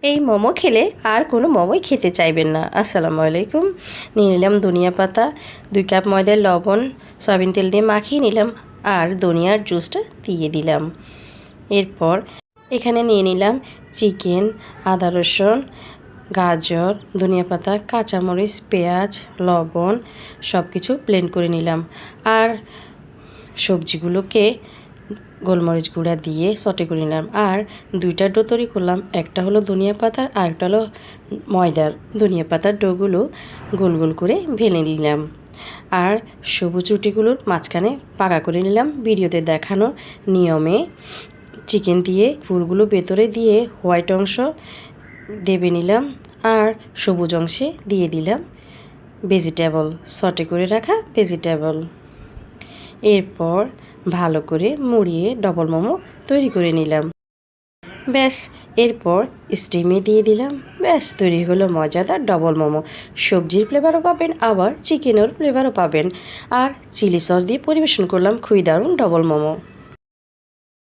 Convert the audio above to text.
এই মোমো খেলে আর কোনো মোমোই খেতে চাইবেন না। আসসালামু আলাইকুম। নিয়ে নিলাম ধনিয়া পাতা, 2 কাপ ময়দার লবণ, সয়াবিন তেল দিয়ে মাখিয়ে নিলাম আর ধনিয়ার জুসটা দিয়ে দিলাম। এরপর এখানে নিয়ে নিলাম চিকেন, আদা রসুন, গাজর, ধনিয়া পাতা, কাঁচামরিচ, পেঁয়াজ, লবণ সব কিছু ব্লেন্ড করে নিলাম। আর সবজিগুলোকে গোলমরিচ গুঁড়া দিয়ে সটে করে নিলাম। আর 2টা ডো তৈরি করলাম, একটা হলো ধনিয়া পাতার আর একটা হলো ময়দার। ধনিয়া পাতার ডোগুলো গোল গোল করে ভেঙে নিলাম আর সবুজ রুটিগুলোর মাঝখানে পাকা করে নিলাম ভিডিওতে দেখানো নিয়মে। চিকেন দিয়ে পুরগুলো ভেতরে দিয়ে হোয়াইট অংশ দেবে নিলাম আর সবুজ অংশে দিয়ে দিলাম ভেজিটেবল, সটে করে রাখা ভেজিটেবল। এরপর ভালো করে মুড়িয়ে ডবল মোমো তৈরি করে নিলাম। ব্যাস, এরপর স্টিমে দিয়ে দিলাম। ব্যাস, তৈরি হলো মজাদার ডবল মোমো। সবজির ফ্লেভারও পাবেন, আবার চিকেনের ফ্লেভারও পাবেন। আর চিলি সস দিয়ে পরিবেশন করলাম খুবই দারুণ ডবল মোমো।